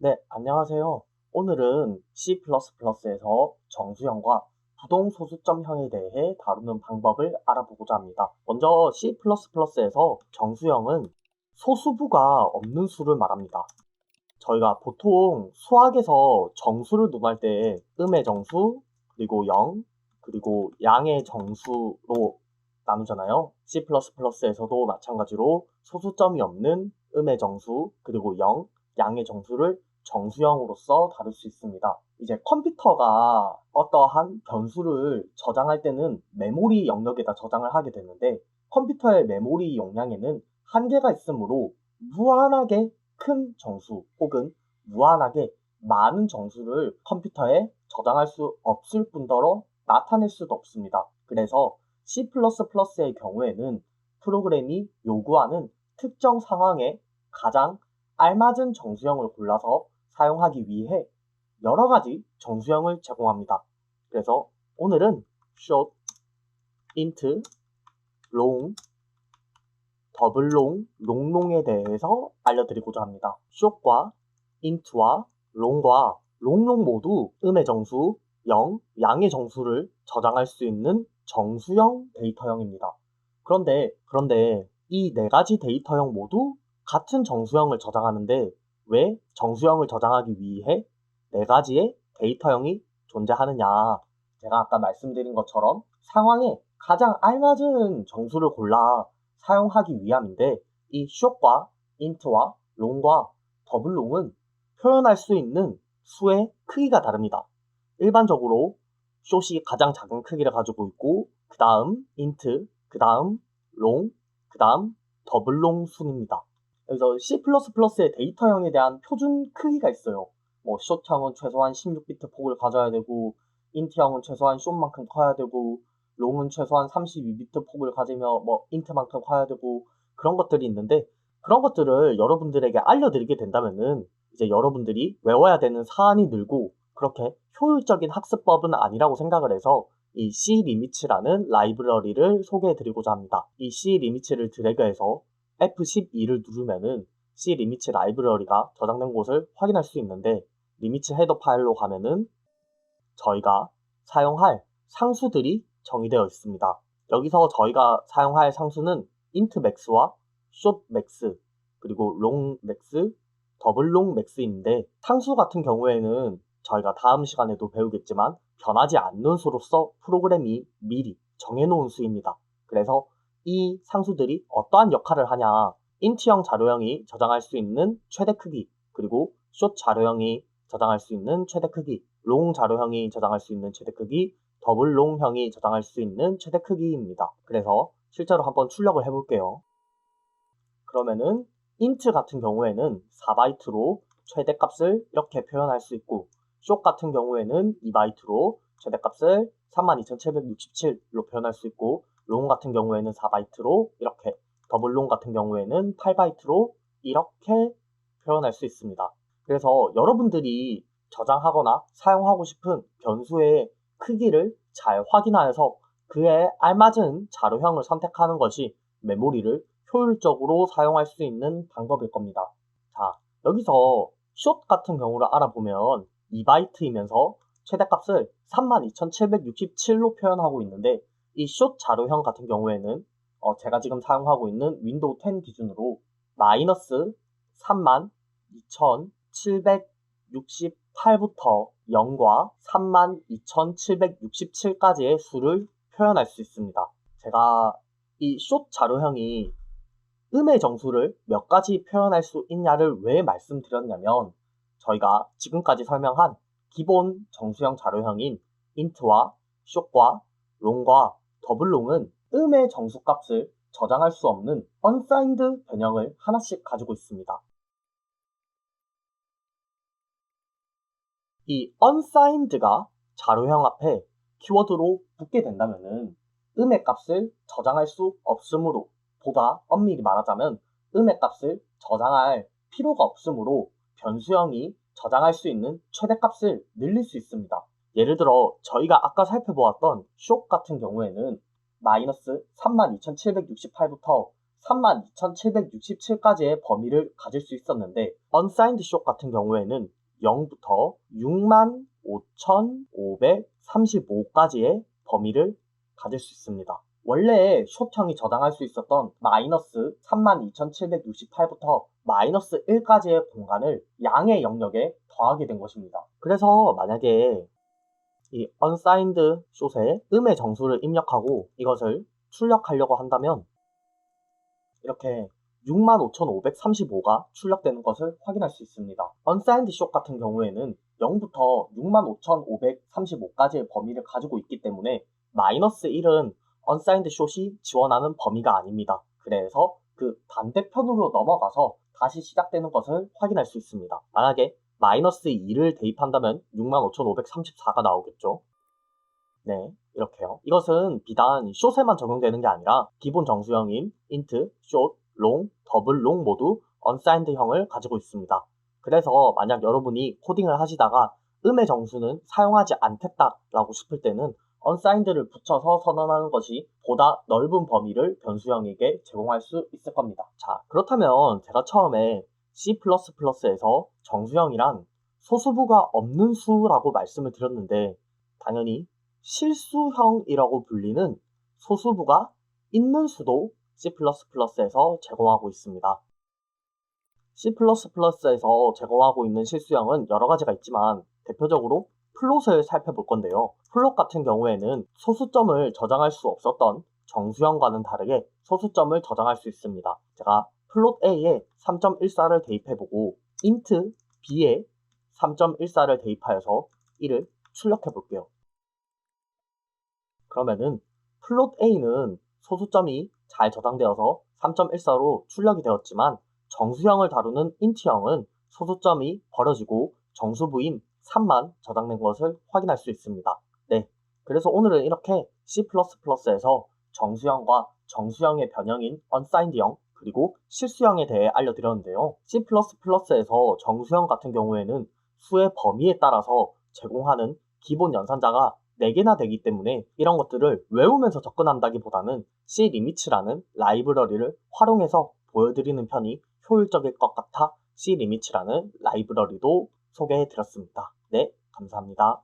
네, 안녕하세요. 오늘은 C++에서 정수형과 부동소수점형에 대해 다루는 방법을 알아보고자 합니다. 먼저 C++에서 정수형은 소수부가 없는 수를 말합니다. 저희가 보통 수학에서 정수를 논할 때 음의 정수, 그리고 0, 그리고 양의 정수로 나누잖아요. C++에서도 마찬가지로 소수점이 없는 음의 정수, 그리고 0, 양의 정수를 정수형으로서 다룰 수 있습니다. 이제 컴퓨터가 어떠한 변수를 저장할 때는 메모리 영역에다 저장을 하게 되는데 컴퓨터의 메모리 용량에는 한계가 있으므로 무한하게 큰 정수 혹은 무한하게 많은 정수를 컴퓨터에 저장할 수 없을 뿐더러 나타낼 수도 없습니다. 그래서 C++의 경우에는 프로그램이 요구하는 특정 상황에 가장 알맞은 정수형을 골라서 사용하기 위해 여러 가지 정수형을 제공합니다. 그래서 오늘은 short, int, long, 더블롱, 롱롱에 대해서 알려드리고자 합니다. short과 int와 long과 롱롱 모두 음의 정수, 0, 양의 정수를 저장할 수 있는 정수형 데이터형입니다. 그런데 이 네 가지 데이터형 모두 같은 정수형을 저장하는데 왜 정수형을 저장하기 위해 네 가지의 데이터형이 존재하느냐? 제가 아까 말씀드린 것처럼 상황에 가장 알맞은 정수를 골라 사용하기 위함인데 이 short과 int와 long과 더블롱은 표현할 수 있는 수의 크기가 다릅니다. 일반적으로 short이 가장 작은 크기를 가지고 있고 그 다음 int, 그 다음 long, 그 다음 더블롱 순입니다. 그래서 C++의 데이터형에 대한 표준 크기가 있어요. 뭐 short형은 최소한 16비트 폭을 가져야 되고 int형은 최소한 short만큼 커야 되고 롱은 최소한 32비트 폭을 가지며 뭐 int만큼 커야 되고 그런 것들이 있는데 그런 것들을 여러분들에게 알려드리게 된다면은 이제 여러분들이 외워야 되는 사안이 늘고 그렇게 효율적인 학습법은 아니라고 생각을 해서 이 CLimit라는 라이브러리를 소개해드리고자 합니다. 이 CLimit를 드래그해서 F12를 누르면은 CLimit 라이브러리가 저장된 곳을 확인할 수 있는데 리미트 헤더 파일로 가면은 저희가 사용할 상수들이 정의되어 있습니다. 여기서 저희가 사용할 상수는 int max와 short max, 그리고 long max, double long max인데 상수 같은 경우에는 저희가 다음 시간에도 배우겠지만 변하지 않는 수로서 프로그램이 미리 정해놓은 수입니다. 그래서 이 상수들이 어떠한 역할을 하냐, int형 자료형이 저장할 수 있는 최대 크기, 그리고 short 자료형이 저장할 수 있는 최대 크기, 롱 자료형이 저장할 수 있는 최대 크기, 더블 롱형이 저장할 수 있는 최대 크기입니다. 그래서 실제로 한번 출력을 해볼게요. 그러면은 int 같은 경우에는 4바이트로 최대값을 이렇게 표현할 수 있고 short 같은 경우에는 2바이트로 최대값을 32,767로 표현할 수 있고 롱 같은 경우에는 4바이트로 이렇게 더블 롱 같은 경우에는 8바이트로 이렇게 표현할 수 있습니다. 그래서 여러분들이 저장하거나 사용하고 싶은 변수의 크기를 잘 확인하여서 그에 알맞은 자료형을 선택하는 것이 메모리를 효율적으로 사용할 수 있는 방법일 겁니다. 자, 여기서 short 같은 경우를 알아보면 2바이트이면서 최대값을 32,767로 표현하고 있는데 이 short 자료형 같은 경우에는 제가 지금 사용하고 있는 윈도우 10 기준으로 마이너스 32,768부터 0과 32,767까지의 수를 표현할 수 있습니다. 제가 이 short 자료형이 음의 정수를 몇 가지 표현할 수 있냐를 왜 말씀드렸냐면 저희가 지금까지 설명한 기본 정수형 자료형인 int와 short과 long과 더블롱은 음의 정수값을 저장할 수 없는 unsigned 변형을 하나씩 가지고 있습니다. 이 unsigned가 자료형 앞에 키워드로 붙게 된다면은 음의 값을 저장할 수 없으므로 보다 엄밀히 말하자면 음의 값을 저장할 필요가 없으므로 변수형이 저장할 수 있는 최대값을 늘릴 수 있습니다. 예를 들어 저희가 아까 살펴보았던 short 같은 경우에는 마이너스 32,768부터 32,767까지의 범위를 가질 수 있었는데 unsigned shot 같은 경우에는 0부터 65,535까지의 범위를 가질 수 있습니다. 원래 숏형이 저장할 수 있었던 마이너스 32,768부터 마이너스 1까지의 공간을 양의 영역에 더하게 된 것입니다. 그래서 만약에 이 unsigned shot에 음의 정수를 입력하고 이것을 출력하려고 한다면 이렇게 65,535가 출력되는 것을 확인할 수 있습니다. unsigned shot 같은 경우에는 0부터 65,535까지의 범위를 가지고 있기 때문에 마이너스 1은 unsigned shot이 지원하는 범위가 아닙니다. 그래서 그 반대편으로 넘어가서 다시 시작되는 것을 확인할 수 있습니다. 만약에 마이너스 2를 대입한다면 65,534가 나오겠죠. 네, 이렇게요. 이것은 비단 숏에만 적용되는 게 아니라 기본 정수형인 int, short, long, double long 모두 unsigned형을 가지고 있습니다. 그래서 만약 여러분이 코딩을 하시다가 음의 정수는 사용하지 않겠다라고 싶을 때는 unsigned를 붙여서 선언하는 것이 보다 넓은 범위를 변수형에게 제공할 수 있을 겁니다. 자, 그렇다면 제가 처음에 C++에서 정수형이란 소수부가 없는 수라고 말씀을 드렸는데 당연히 실수형이라고 불리는 소수부가 있는 수도 C++에서 제공하고 있습니다. C++에서 제공하고 있는 실수형은 여러 가지가 있지만 대표적으로 플롯을 살펴볼 건데요. 플롯 같은 경우에는 소수점을 저장할 수 없었던 정수형과는 다르게 소수점을 저장할 수 있습니다. 제가 플롯 A에 3.14를 대입해보고 int B에 3.14를 대입하여서 이를 출력해 볼게요. 그러면은 플롯 A는 소수점이 잘 저장되어서 3.14로 출력이 되었지만 정수형을 다루는 int형은 소수점이 버려지고 정수부인 3만 저장된 것을 확인할 수 있습니다. 네, 그래서 오늘은 이렇게 C++에서 정수형과 정수형의 변형인 unsigned형 그리고 실수형에 대해 알려드렸는데요. C++에서 정수형 같은 경우에는 수의 범위에 따라서 제공하는 기본 연산자가 4개나 되기 때문에 이런 것들을 외우면서 접근한다기보다는 CLimits라는 라이브러리를 활용해서 보여드리는 편이 효율적일 것 같아 CLimits라는 라이브러리도 소개해 드렸습니다. 네, 감사합니다.